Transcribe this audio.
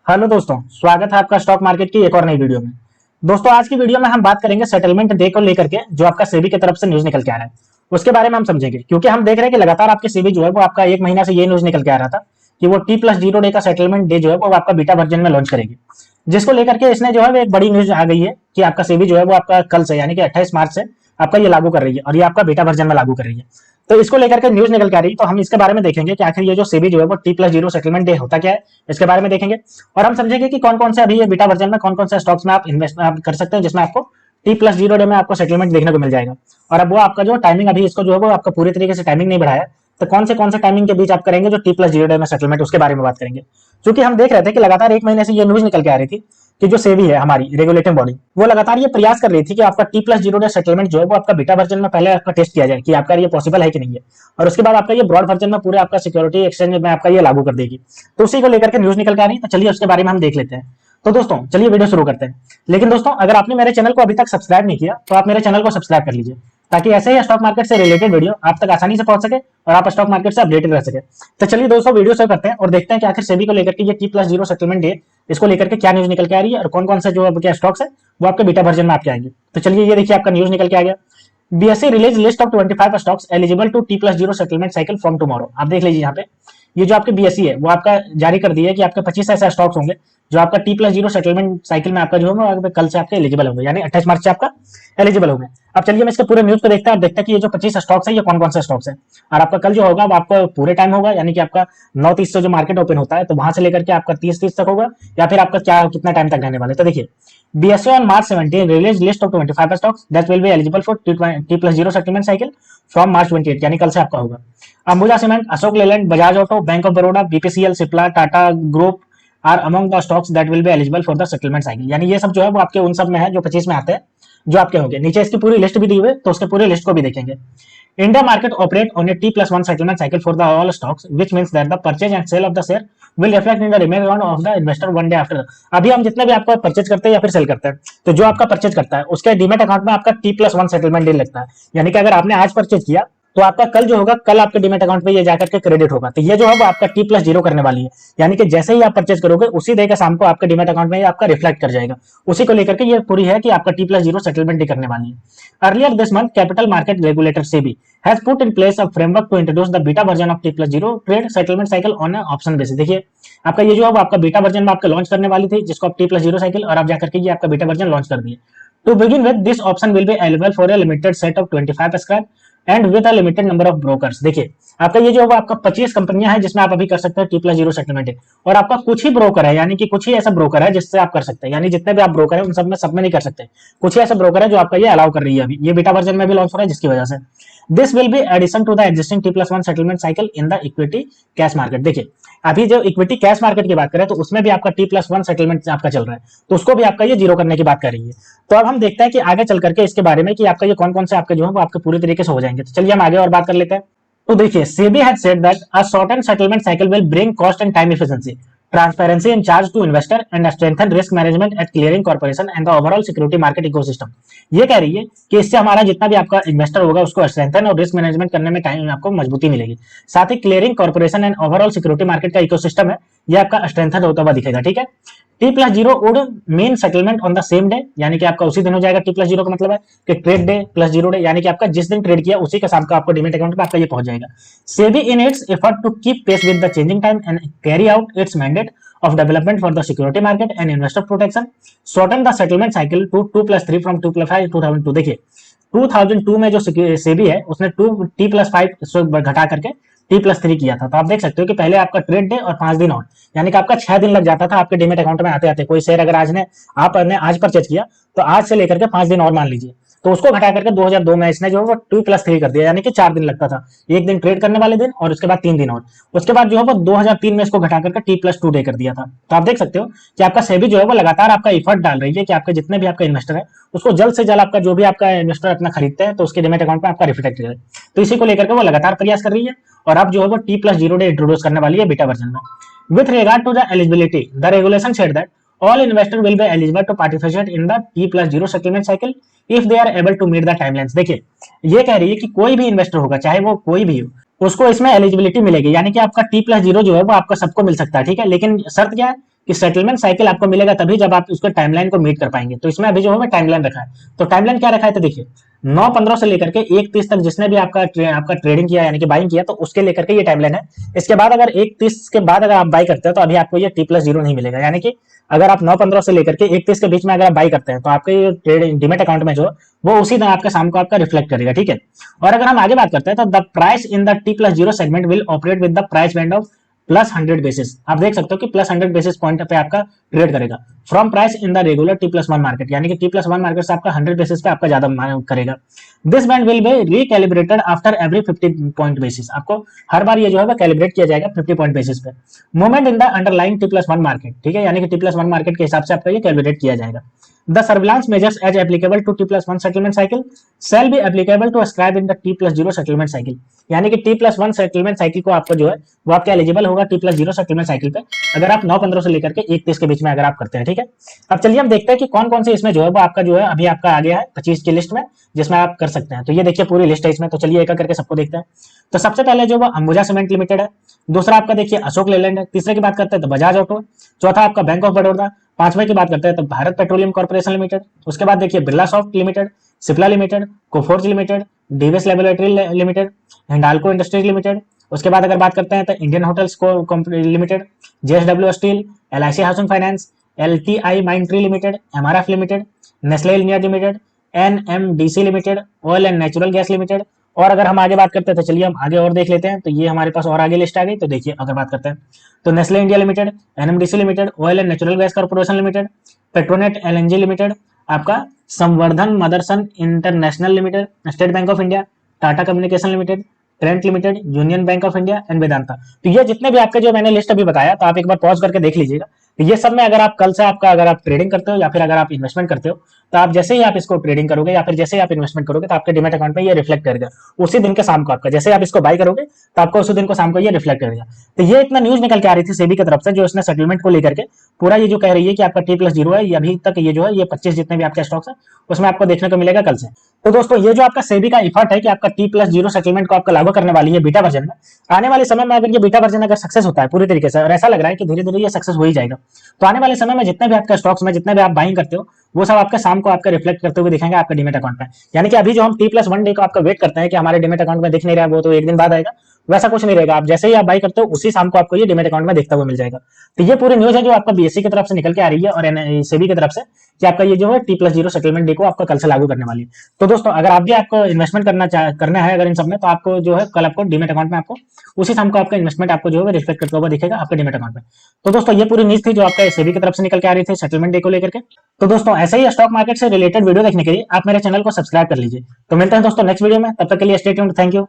Hello दोस्तों, स्वागत है आपका स्टॉक मार्केट की एक और नई वीडियो में। दोस्तों, आज की वीडियो में हम बात करेंगे सेटलमेंट डे को लेकर के जो आपका सेबी की तरफ से न्यूज निकल के आ रहा है उसके बारे में हम समझेंगे, क्योंकि हम देख रहे हैं कि लगातार आपके सेबी जो है वो आपका एक महीना से ये न्यूज निकल के आ रहा था कि वो T+0 डे का सेटलमेंट डे जो है वो आपका बीटा वर्जन में लॉन्च करेगी, जिसको लेकर के इसने जो है वो एक बड़ी न्यूज आ गई है कि आपका सेबी जो है वो आपका कल से यानी कि 28 मार्च से आपका ये लागू कर रही है और ये आपका बीटा वर्जन में लागू कर रही है। तो इसको लेकर के न्यूज निकल के आ रही है, तो हम इसके बारे में देखेंगे कि आखिर ये जो सेबी जो है वो T+0 सेटलमेंट डे होता क्या है, इसके बारे में देखेंगे। और हम समझेंगे कि कौन कौन से अभी ये बीटा वर्जन में कौन कौन से स्टॉक्स में आप इन्वेस्ट आप कर सकते हैं जिसमें आपको T+0 डे में आपको सेटलमेंट देखने को मिल जाएगा। और अब वो आपका जो टाइमिंग अभी इसको जो है वो आपका पूरी तरीके से टाइमिंग नहीं बढ़ाया, तो कौन से टाइमिंग के बीच आप करेंगे जो T+0 डे में सेटलमेंट, उसके बारे में बात करेंगे। क्योंकि हम देख रहे थे कि लगातार एक महीने से ये न्यूज निकल के आ रही थी कि जो सेबी है हमारी रेगुलेटिंग बॉडी, वो लगातार ये प्रयास कर रही थी कि आपका T+0 डे सेटलमेंट जो है वो आपका बीटा वर्जन में पहले आपका टेस्ट किया जाए कि आपका ये पॉसिबल है कि नहीं है, और उसके बाद आपका ये ब्रॉड वर्जन में पूरे आपका सिक्योरिटी एक्सचेंज में आपका ये लागू कर देगी। तो उसी को लेकर के न्यूज निकल के आ रही है, तो चलिए उसके बारे में हम देख लेते हैं। तो दोस्तों चलिए वीडियो शुरू करते हैं। लेकिन दोस्तों, अगर आपने मेरे चैनल को अभी तक सब्सक्राइब नहीं किया तो आप मेरे चैनल को सब्सक्राइब कर लीजिए, ताकि ऐसे ही स्टॉक मार्केट से रिलेटेड वीडियो आप तक आसानी से पहुंच सके और आप स्टॉक मार्केट से अपडेटेड रह सके। तो चलिए दोस्तों, वीडियो शुरू करते हैं और देखते हैं कि आखिर सेबी को लेकर के ये T+0 सेटलमेंट डे, इसको लेकर के क्या न्यूज निकल के आ रही है और कौन कौन से जो क्या स्टॉक्स है वो आपके बीटा वर्जन में आपके आएंगे। तो चलिए ये देखिए आपका न्यूज निकल के आ गया। BSE release list of 25 stocks eligible to T+0 settlement cycle from tomorrow. आप देख लीजिए यहाँ पे ये जो आपके BSE है वो आपका जारी कर दिया है कि आपके 25 ऐसे स्टॉक्स होंगे जो आपका T+0 सेटलमेंट साइकिल में आपका जो है कल से आपके एलिजिबल होंगे, यानी 28 मार्च से आपका एलिजिबल होंगे। अब चलिए हम इसके पूरे न्यूज को देखते हैं और देखते हैं कि ये जो 25 स्टॉक्स है ये कौन कौन से स्टॉक्स है। और आपका कल जो होगा वो आपका पूरे टाइम होगा, यानी कि आपका 9:30 से जो मार्केट ओपन होता है तो वहां से लेकर के आपका 30:30 तक होगा, या फिर आपका क्या कितना टाइम तक रहने वाले। तो देखिए, BSE on March 17 released list of 25 stocks that will be eligible for T+0 settlement cycle from March 28, यानी कल से आपका होगा। Ambuja cement, Ashok Leyland, Bajaj auto, bank of Baroda, BPCL, Cipla, Tata group are among the stocks that will be eligible for the settlement cycle. यानी ये सब जो है वो आपके उन सब में है जो 25 में आते हैं, जो आपके होंगे। नीचे इसकी पूरी लिस्ट भी दी हुई है, तो उसके पूरे लिस्ट को भी देखेंगे। India market operate on a T+1 settlement cycle for the all stocks, which means that the purchase and sale of the share will reflect in the remaining amount of the investor one day after. अभी हम जितने भी आपका purchase करते हैं या फिर cell करते हैं, तो जो आपका परचेज करता है उसके डीमेट अकाउंट में आपका T+1 सेटलमेंट डे लगता है। यानी कि अगर आपने आज परचेज किया तो आपका कल जो होगा, कल आपके डीमेट अकाउंट पे ये जाकर के क्रेडिट होगा। तो ये जो है वो आपका T+0 करने वाली है, यानी कि जैसे ही आप परचेज करोगे उसी डे के शाम को आपके डीमेट अकाउंट में आपका रिफ्लेक्ट कर जाएगा। उसी को लेकर के ये पूरी है कि आपका T+0 सेटलमेंट डे करने वाली है। Earlier this month capital market regulator SEBI has put in place a framework to introduce the beta version of T+0 trade settlement cycle on an option basis। देखिए आपका ये जो है वो आपका बीटा वर्जन में आपका लॉन्च करने वाली थी, जिसको आप T+0 साइकिल, और आप जाकर के ये आपका बीटा वर्जन लॉन्च कर दिए। To begin with, this option will be available for a limited set of 25 subscribe and with a limited number of brokers. देखिए आपका ये जो होगा आपका 25 कंपनियां हैं जिसमें आप अभी कर सकते हैं T+0 सेटलमेंट, और आपका कुछ ही ब्रोकर है, यानी कि कुछ ही ऐसा ब्रोकर है जिससे आप कर सकते हैं। यानी जितने भी आप ब्रोकर हैं उन सब में नहीं कर सकते, कुछ ही ऐसे ब्रोकर है जो आपका ये अलाउ कर रही है। अभी ये बीटा वर्जन में भी लॉन्च हो रहा है, जिसकी वजह से this will be addition to the existing T+1 settlement cycle in the equity cash market. देखिए अभी जो इक्विटी कैश मार्केट की बात करें तो उसमें भी आपका T+1 सेटलमेंट आपका चल रहा है, तो उसको भी आपका ये जीरो करने की बात कर रही है। तो अब हम देखते हैं कि आगे चल करके इसके बारे में कि आपका ये कौन कौन से आपके जो है वो आपके पूरी तरीके से हो जाएंगे। तो चलिए हम आगे और बात कर लेते हैं। तो देखिए, SEBI has said that a shortened settlement cycle will bring cost and time efficiency, transparency in charge to investor and strengthen risk management at clearing corporation and the overall security market ecosystem. ये कह रही है कि इससे हमारा जितना भी आपका इन्वेस्टर होगा उसको स्ट्रेंथन और रिस्क मैनेजमेंट करने में टाइम आपको मजबूती मिलेगी। साथ ही clearing corporation and overall security market का इकोसिस्टम है, ये आपका स्ट्रेंथन होता हुआ दिखेगा। ठीक है, T+0 would main settlement on the same day, यानी कि आपका उसी दिन हो जाएगा। T+0 का मतलब है कि trade debt plus zero day, यानी कि आपका जिस दिन ट्रेड किया उसी के शाम को आपको डीमेट अकाउंट पे आपका ये पहुंच जाएगा। SEBI in its effort to keep pace with the changing time and carry out its mandate of development for the security market and investor protection shorten the settlement cycle to 2+3 from 2+5 2002। देखिए 2002 में जो सेबी है उसने T+5 घटा करके T+3 किया था। तो आप देख सकते हो कि पहले आपका ट्रेड डे और 5 दिन और, यानी कि आपका 6 दिन लग जाता था आपके डीमेट अकाउंट में आते आते। कोई शेयर अगर आपने आज परचेज किया तो आज से लेकर के 5 दिन और मान लीजिए, तो उसको घटा करके 2002 में इसने जो है वो 2+3 कर दिया, यानी कि 4 दिन लगता था, एक दिन ट्रेड करने वाले दिन और उसके बाद 3 दिन और। उसके बाद जो है वो 2003 में इसको घटा करके T+2 डे कर दिया था। तो आप देख सकते हो कि आपका सेबी जो है वो लगातार आपका एफर्ट डाल रही है कि आपके जितने भी आपका इन्वेस्टर है उसको जल्द से जल्द आपका जो भी आपका इन्वेस्टर अपना खरीदते हैं तो उसके डीमेट अकाउंट में आपका रिफ्लेक्ट करे। तो इसी को लेकर के वो लगातार प्रयास कर रही है, और अब जो है वो T+0 डे इंट्रोड्यूस करने वाली है बीटा वर्जन में। With regard to the eligibility, the regulation said that all investor will be eligible to participate in the T+0 settlement cycle if they are able to meet the timelines। देखिए ये कह रही है कि कोई भी investor होगा, चाहे वो कोई भी हो, उसको इसमें एलिजिबिलिटी मिलेगी, यानी कि आपका T+0 जो है वो आपका सबको मिल सकता है। ठीक है, लेकिन शर्त क्या है कि सेटलमेंट साइकिल आपको मिलेगा तभी जब आप उसको टाइमलाइन को मीट कर पाएंगे। तो इसमें अभी जो है टाइमलाइन रखा है। तो टाइमलाइन क्या रखा है, तो देखिए 9/15 से लेकर के 1/30 तक जिसने भी आपका ट्रेडिंग किया यानी कि बाइंग किया, तो उसके लेकर के ये टाइमलाइन है। इसके बाद अगर 1/30 के बाद अगर आप बाई करते हो तो अभी आपको ये T+0 नहीं मिलेगा। यानी कि अगर आप 9/15 से लेकर के 1/30 के बीच में अगर आप बाई करते हैं तो आपके ये ट्रेडिंग डीमेट अकाउंट में जो वो उसी दिन आपके शाम को आपका रिफ्लेक्ट करेगा, ठीक है। और अगर हम आगे बात करते हैं तो the price in the T+0 segment will operate with the price band of +100 basis. आप देख सकते हो कि +100 बेसिस पॉइंट पे आपका ट्रेड करेगा from price in the regular T+1 market, यानी कि T+1 मार्केट से आपका 100 बेसिस पे आपका ज्यादा करेगा। This band will be recalibrated after every 50 point basis. आपको हर बार ये जो है कैलिब्रेट किया जाएगा 50 पॉइंट बेसिस पे। Movement in the underlying T+1 market, ठीक है, यानी कि T+1 मार्केट के हिसाब से आपका ये कैलिब्रेट किया जाएगा। The surveillance measures as applicable to T+1 settlement cycle shall be applicable to ascribe in the T+0 settlement cycle, यानी कि T+1 सेटलमेंट साइकिल को आपको जो है वो आपके एलिजिबल होगा T+0 सेटलमेंट साइकिल पे अगर आप 9/15 से लेकर के 1/30 के बीच में अगर आप करते हैं, ठीक है। अब चलिए हम देखते हैं कि कौन कौन से इसमें जो है वो आपका जो है अभी आपका आ गया है 25 की लिस्ट में जिसमें आप कर सकते हैं। तो ये देखिए पूरी लिस्ट है इसमें, तो चलिए एक करके सबको देखते हैं। तो सबसे पहले जो वो अंबुजा सीमेंट लिमिटेड है, दूसरा आपका देखिए अशोक लेलैंड है, तीसरे की बात करते हैं तो बजाज ऑटो, चौथा आपका बैंक ऑफ बड़ौदा, पांचवें की बात करते हैं तो भारत पेट्रोलियम कॉर्पोरेशन लिमिटेड, उसके बाद देखिए Birla soft limited, Cipla limited, Coforge limited, DVS laboratory limited, Hindalco industries limited, उसके बाद अगर बात करते हैं तो Indian hotels limited, JSW steel, LIC housing finance, LTI mind tree limited, MRF limited, Nestle India limited, NMDC limited, oil and natural gas limited. और अगर हम आगे बात करते हैं तो चलिए हम आगे और देख लेते हैं। तो ये हमारे पास और आगे लिस्ट आ गई। तो देखिए अगर बात करते हैं तो Nestle India limited, NMDC limited, oil and natural gas corporation limited, Petronet LNG limited, आपका संवर्धन Motherson international limited, state bank of India, Tata communication limited, Trent limited, union bank of India and Vedanta. तो ये जितने भी आपके जो मैंने लिस्ट अभी बताया तो आप एक बार पॉज करके देख लीजिएगा। तो ये सब में अगर आप कल से आपका अगर आप ट्रेडिंग करते हो या फिर अगर आप इन्वेस्टमेंट करते हो तो आप जैसे ही आप इसको ट्रेडिंग करोगे या फिर जैसे ही आप इन्वेस्टमेंट करोगे तो आपके डिमेट अकाउंट में ये रिफ्लेक्ट करेगा उसी दिन के शाम को। आपका जैसे आप इसको बाई करोगे तो आपको उसी दिन को शाम को ये रिफ्लेक्ट करेगा। तो ये इतना न्यूज निकल के आ रही थी सेबी की तरफ से जो इसने सेटलमेंट को लेकर के पूरा ये जो कह रही है कि आपका T+0 है, ये अभी तक ये जो है ये 25 जितने भी आपके स्टॉक्स है उसमें आपको देखने को मिलेगा कल से। तो दोस्तों ये जो आपका सेबी का इफर्ट है कि आपका T+0 सेटलमेंट को आपका लागू करने वाली है बीटा वर्जन में, आने वाले समय में अगर ये बीटा वर्जन अगर सक्सेस होता है पूरी तरीके से और ऐसा लग रहा है कि धीरे धीरे ये सक्सेस हो ही जाएगा, तो आने वाले समय में जितने भी आपके स्टॉक्स में जितने भी आप बाइंग करते हो वो सब आपके शाम को आपका रिफ्लेक्ट करते हुए दिखेंगे आपके डीमेट अकाउंट में। यानी कि अभी जो हम T+1 डे को आपका वेट करते हैं कि हमारे डीमेट अकाउंट में दिख नहीं रहा है वो तो एक दिन बाद आएगा, वैसा कुछ नहीं रहेगा। आप जैसे ही आप बाई करते हो उसी शाम को आपको ये डीमेट अकाउंट में देखता हुआ मिल जाएगा। तो ये पूरी न्यूज है जो आपका बीएससी की तरफ से निकल के आ रही है और सेबी की तरफ से कि आपका ये जो है T+0 सेटलमेंट डे को आपका कल से लागू करने वाली है। तो दोस्तों अगर आप भी आपको इन्वेस्टमेंट करना है अगर इन सब में तो आपको जो है कल आपको डीमेट अकाउंट में आपको उसी शाम को आपका इन्वेस्टमेंट आपको जो है रिफ्लेक्ट करता हुआ दिखेगा आपके डीमेट अकाउंट में। तो दोस्तों ये पूरी न्यूज थी जो आपका सेबी की तरफ से निकल के आ रही थी सेटलमेंट डे को लेकर के। तो दोस्तों ऐसे ही स्टॉक मार्केट से रिलेटेड वीडियो देखने के लिए आप मेरे चैनल को सब्सक्राइब कर लीजिए। तो मिलते हैं दोस्तों नेक्स्ट वीडियो में, तब तक के लिए स्टे ट्यून्ड, थैंक यू।